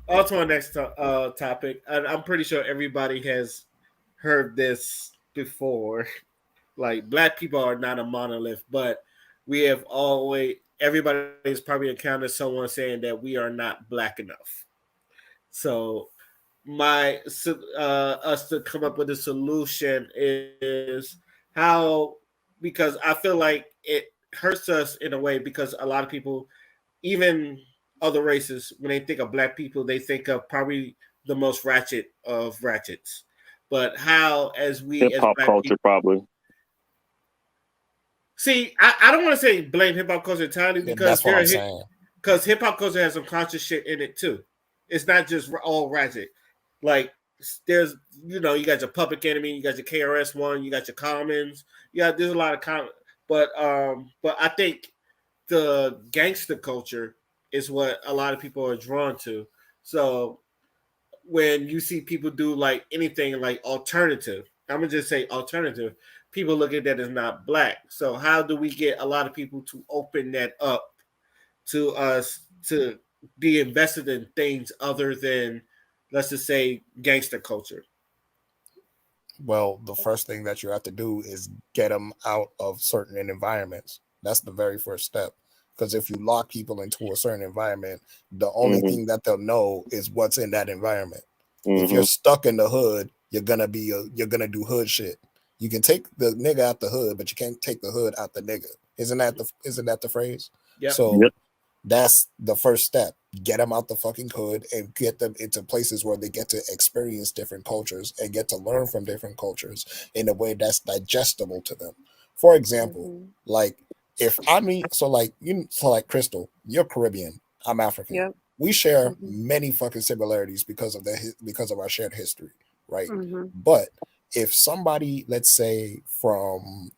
On to our next topic. And I'm pretty sure everybody has heard this before. Like, black people are not a monolith, but we have always, everybody's probably encountered someone saying that we are not black enough. So, us to come up with a solution is how, because I feel like it hurts us in a way, because a lot of people, even other races, when they think of black people, they think of probably the most ratchet of ratchets. But how, as we Hip as hop black culture, people, probably. see, I don't want to say blame hip hop culture entirely, Yeah, because that's what I'm saying. because hip hop culture has some conscious shit in it too. It's not just all ratchet. Like, there's, you got your Public Enemy, you got your KRS One, you got your Commons. Yeah, there's a lot of but I think the gangster culture is what a lot of people are drawn to. So when you see people do like anything like alternative, I'm gonna just say alternative, people look at that as not black. So how do we get a lot of people to open that up to us to be invested in things other than, let's just say, gangster culture? Well, the first thing that you have to do is get them out of certain environments. That's the very first step. Because if you lock people into a certain environment, the only Hmm. thing that they'll know is what's in that environment. If you're Hmm. stuck in the hood, you're gonna do hood shit. You can take the nigga out the hood, but you can't take the hood out the nigga. Isn't that the phrase? Yep. So Yep. that's the first step. Get them out the fucking hood and get them into places where they get to experience different cultures and get to learn from different cultures in a way that's digestible to them. For example, Mhm. like if I mean, so like Crystal, you're Caribbean, I'm African. Yep. We share Mhm. many fucking similarities because of our shared history, right? Mhm. But if somebody, let's say from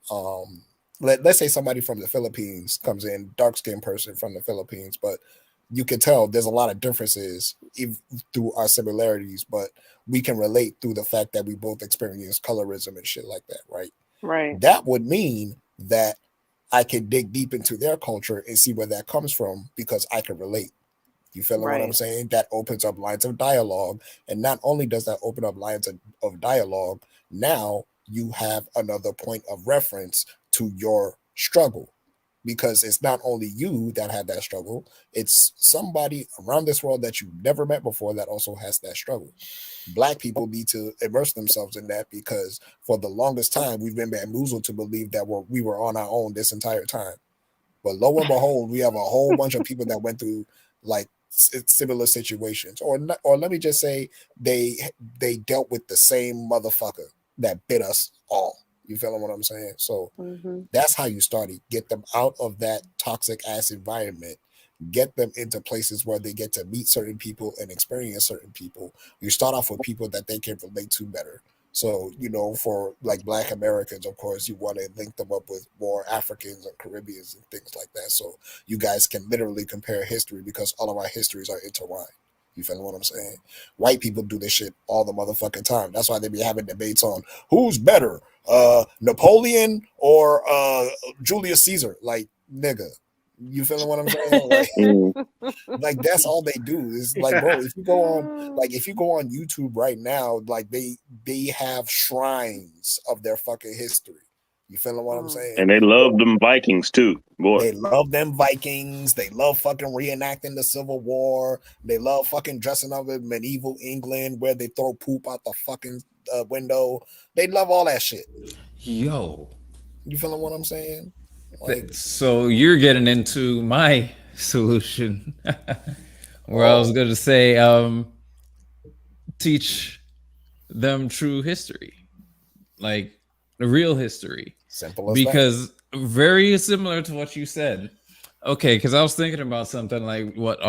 let's say somebody from the Philippines comes in, dark skinned person from the Philippines, but you can tell there's a lot of differences through our similarities, but we can relate through the fact that we both experience colorism and shit like that, right? Right. That would mean that I can dig deep into their culture and see where that comes from because I can relate. You feeling what I'm Right. saying? That opens up lines of dialogue. And not only does that open up lines of dialogue, now you have another point of reference to your struggle. Because it's not only you that had that struggle, it's somebody around this world that you've never met before that also has that struggle. Black people need to immerse themselves in that because for the longest time, we've been bamboozled to believe that we were on our own this entire time. But lo and behold, we have a whole bunch of people that went through like similar situations, or let me just say they dealt with the same motherfucker that bit us all. You feeling what I'm saying? So Mhm. that's how you start it. Get them out of that toxic ass environment. Get them into places where they get to meet certain people and experience certain people. You start off with people that they can relate to better. So, for like black Americans, of course, you want to link them up with more Africans and Caribbeans and things like that. So you guys can literally compare history because all of our histories are intertwined. You feel what I'm saying? White people do this shit all the motherfucking time. That's why they be having debates on who's better, Napoleon or Julius Caesar. Like, nigga, you feeling what I'm saying? Like, Hmm. like that's all they do. Is like, bro, Yeah. if you go on YouTube right now, like they have shrines of their fucking history. You feeling what I'm Mm. saying? And they love them Vikings too, boy. They love them Vikings. They love fucking reenacting the Civil War. They love fucking dressing up in medieval England where they throw poop out the fucking window. They love all that shit. Yo, You feeling what I'm saying? Like, so you're getting into my solution, where I was oh, going to say, teach them true history, like the real history, simple as that. because very similar to what you said. Okay, because I was thinking about something like what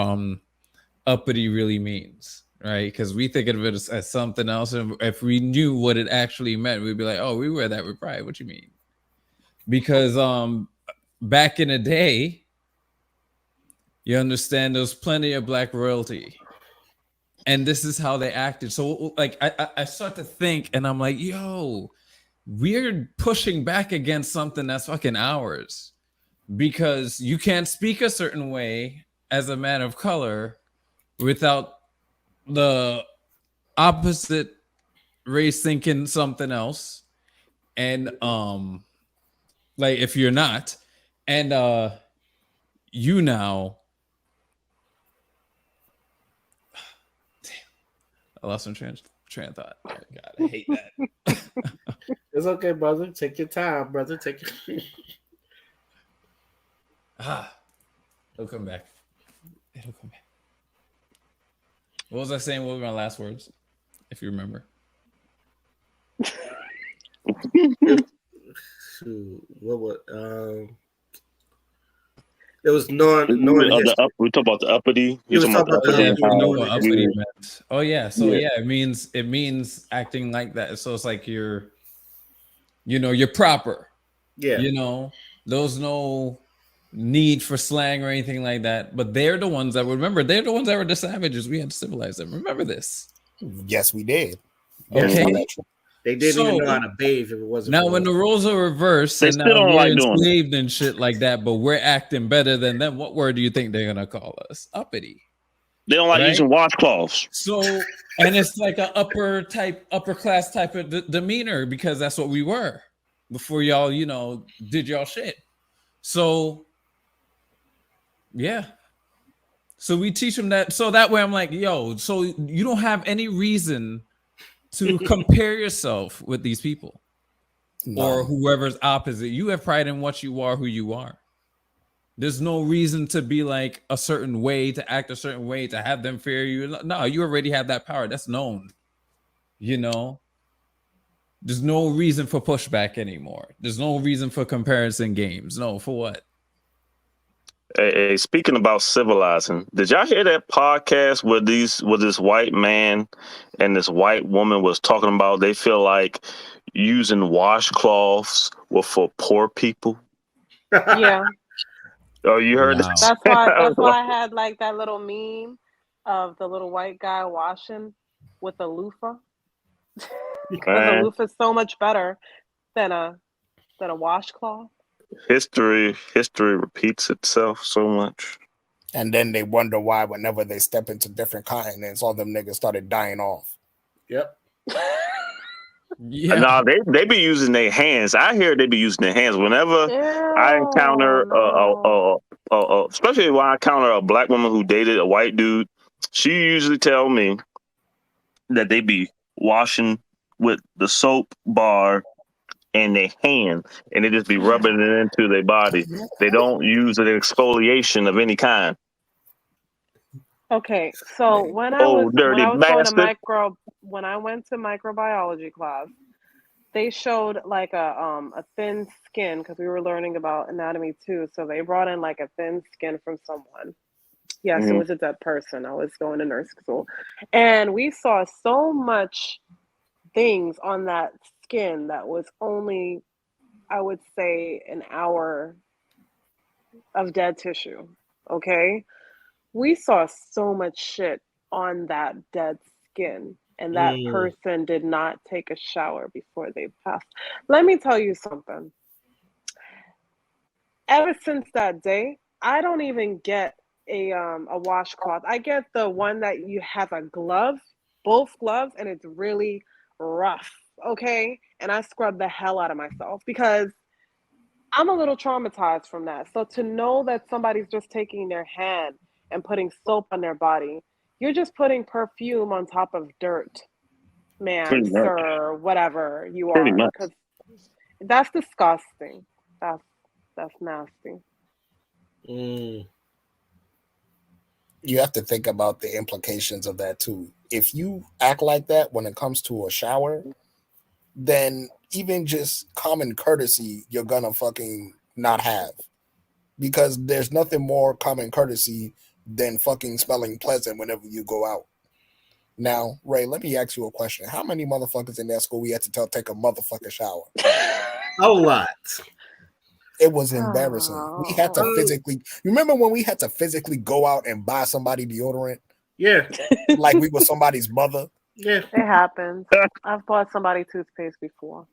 uppity really means, right? Because we think of it as something else, and if we knew what it actually meant, we'd be like, "Oh, we wear that with pride." What you mean? Because back in the day, you understand, there was plenty of black royalty, and this is how they acted. So, like, I start to think, and I'm like, "Yo, we're pushing back against something that's fucking ours." Because you can't speak a certain way as a man of color without the opposite race thinking something else, and like if you're not, and you now. Damn, I lost my train of thought. Oh, God, I hate that. It's okay, brother. Take your time, brother. Take your. It'll come back. It'll come back. What was I saying? What were my last words? If you remember. Shoot, what was it was knowing history. We talk about the uppity. You was talking about the Yeah, uppity. if you know what Yeah. uppity meant. Oh yeah, so Yeah. it means acting like that. So it's like you're proper. Yeah. There's no need for slang or anything like that. But they're the ones that remember. They're the ones that were the savages. We had to civilize them. Remember this. Yes, we did. Okay. They didn't even know how to bathe if it wasn't. Now for when the roles are reversed They and still now don't we're like doing it. enslaved and shit like that, but we're acting better than them, what word do you think they're gonna call us? Uppity. They don't like Right? using washcloths. So, and it's like an upper class type of demeanor because that's what we were before y'all, did y'all shit. So, yeah. So we teach them that. So that way I'm like, yo, so you don't have any reason to compare yourself with these people or whoever's opposite. You have pride in what you are, who you are. There's no reason to be like a certain way, to act a certain way, to have them fear you. No, you already have that power. That's known. There's no reason for pushback anymore. There's no reason for comparison games. No, for what? Hey, speaking about civilizing, did y'all hear that podcast where this white man and this white woman was talking about they feel like using washcloths were for poor people? Yeah. Oh, you heard Wow. this? That's why I had like that little meme of the little white guy washing with a loofah. Because a loofah is so much better than a washcloth. History repeats itself so much. And then they wonder why whenever they step into different continents, all them niggas started dying off. Yep. Yeah. No, they be using their hands. I hear they be using their hands whenever I encounter especially when I encounter a black woman who dated a white dude. She usually tell me that they be washing with the soap bar in their hand, and they just be rubbing it into their body. They don't use an exfoliation of any kind. Okay, so when I went to microbiology class, they showed like a thin skin because we were learning about anatomy too. So they brought in like a thin skin from someone. Yes, it was a dead person. I was going to nursing school, and we saw so much things on that skin that was only, I would say, an hour of dead tissue. Okay, we saw so much shit on that dead skin, and that person did not take a shower before they passed. Let me tell you something. Ever since that day, I don't even get a washcloth. I get the one that you have a glove, both gloves, and it's really rough. Okay, and I scrub the hell out of myself because I'm a little traumatized from that. So to know that somebody's just taking their hand and putting soap on their body, you're just putting perfume on top of dirt, ma'am, sir, whatever you are. Because that's disgusting. That's nasty. You have to think about the implications of that too. If you act like that when it comes to a shower, then even just common courtesy you're gonna fucking not have, because there's nothing more common courtesy than fucking smelling pleasant whenever you go out. Now, Ray, let me ask you a question. How many motherfuckers in that school we had to take a motherfucking shower? A lot. It was embarrassing. We had to physically, you remember when we had to physically go out and buy somebody deodorant? Yeah. Like we were somebody's mother? Yeah. It happens. I've bought somebody toothpaste before.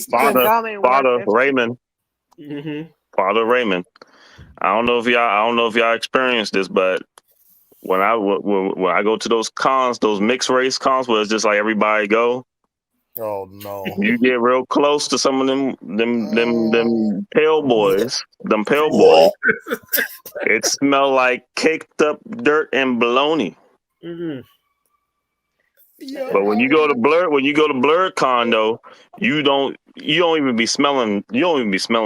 Father Raymond. Mm-hmm. Father Raymond. I don't know if y'all experienced this, but when I go to those cons, those mixed race cons, where it's just like everybody go, Oh no. you get real close to some of them pale boys, it smell like caked up dirt and bologna. Mhm. Yeah, But when you go to Blurred Condo, you don't even be smelling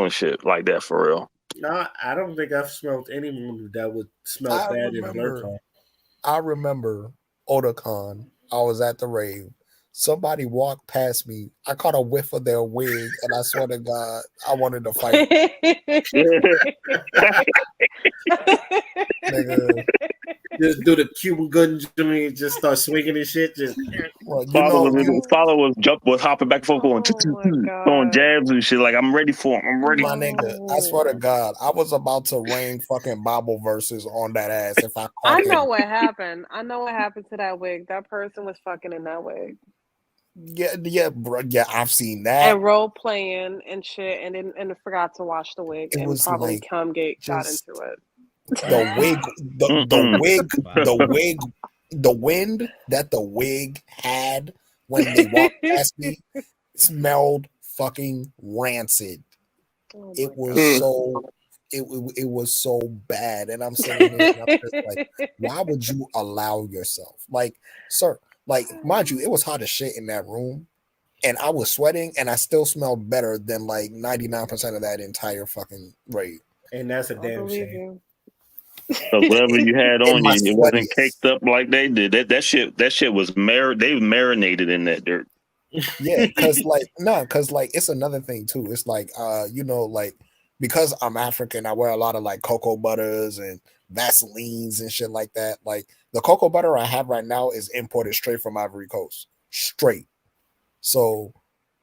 shit like that for real. No, I don't think I've smelled anyone that would smell I bad in remember. Blurcon. I remember Otakon. I was at the rave. Somebody walked past me. I caught a whiff of their wig, and I swear to God, I wanted to fight. Nigga, Just do the Cuban gun Jimmy, just start swinging and shit. Just well, you Followers was hopping back and forth, going Oh my throwing God. jabs and shit. Like, I'm ready for him. I'm ready. my nigga. I swear to God, I was about to rain fucking Bible verses on that ass if I I caught know him. what happened. I know what happened to that wig. That person was fucking in that wig Yeah, bro. Yeah, I've seen that. and role playing and shit, and forgot to wash the wig, It and was probably like Cumgate got just into it. the wig, Mm-mm. the wind that the wig had when they walked past me smelled fucking rancid. Oh It my was God. so it was so bad, and I'm sitting here and I'm just like, why would you allow yourself, like, sir, like, mind you, it was hot as shit in that room, and I was sweating, and I still smelled better than like 99% of that entire fucking rave. and that's a I damn believe shame. you. Because whatever you had In on my you, it wasn't sweatiest. caked up like they did. That shit was they marinated in that dirt. Yeah, cause like it's another thing too. It's like like because I'm African, I wear a lot of like cocoa butters and Vaselines and shit like that. Like the cocoa butter I have right now is imported straight from Ivory Coast. Straight. So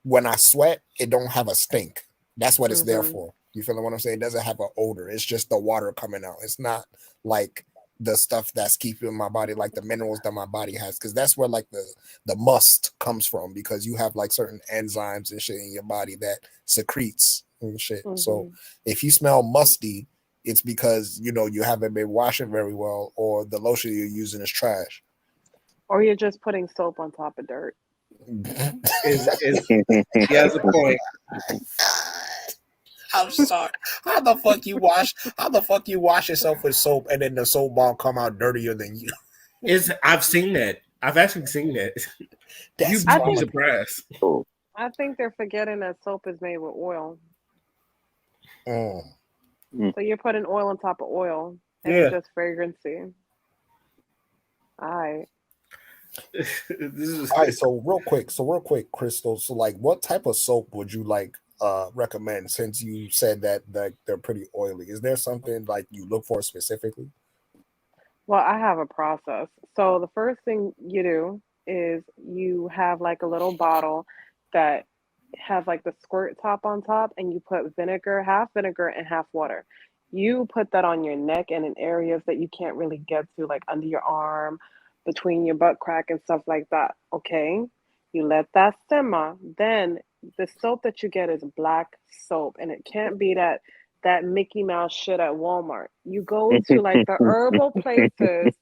when I sweat, it don't have a stink. That's what it's there Mhm. for. You feel what I'm saying? It doesn't have an odor. It's just the water coming out. It's not like the stuff that's keeping my body, like the minerals that my body has, because that's where like the must comes from, because you have like certain enzymes and shit in your body that secretes and shit. So Mhm. if you smell musty, it's because you haven't been washing very well, or the lotion you're using is trash. Or you're just putting soap on top of dirt. Is he has a point. I'm sorry. How the fuck you wash yourself with soap and then the soap ball come out dirtier than you? I've seen that. I've actually seen that. That's You'd I be think surprised. I think they're forgetting that soap is made with oil. Mm. So you're putting oil on top of oil, and Yeah. it's just fragrancy. All right. This is All right, so real quick, Crystal. So like what type of soap would you like recommend, since you said that they're pretty oily? Is there something like you look for specifically? Well, I have a process. So the first thing you do is you have like a little bottle that has like the squirt top on top, and you put vinegar, half vinegar and half water. You put that on your neck and in areas that you can't really get to, like under your arm, between your butt crack and stuff like that. Okay. You let that simmer. Then the soap that you get is black soap, and it can't be that Mickey Mouse shit at Walmart. You go to like the herbal places.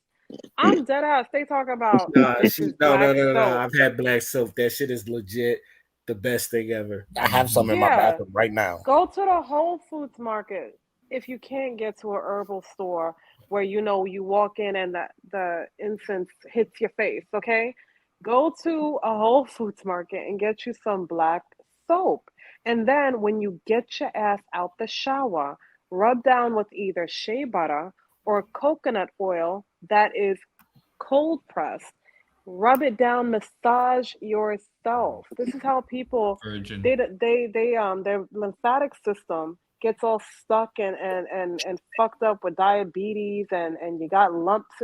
I'm dead ass. They talk about this is no, black no, no, no. soap. I've had black soap. That shit is legit the best thing ever. I have some in my Yeah. bathroom right now. Go to the Whole Foods market if you can't get to a herbal store where you walk in and the incense hits your face, okay? Go to a Whole Foods market and get you some black soap. And then when you get your ass out the shower, rub down with either shea butter or coconut oil that is cold pressed. Rub it down, massage yourself. This is how people Virgin. their lymphatic system gets all stuck and fucked up with diabetes, and you got lumps.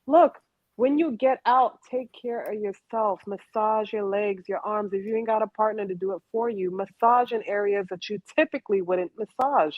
Look, when you get out, take care of yourself. Massage your legs, your arms. If you ain't got a partner to do it for you, massage in areas that you typically wouldn't massage.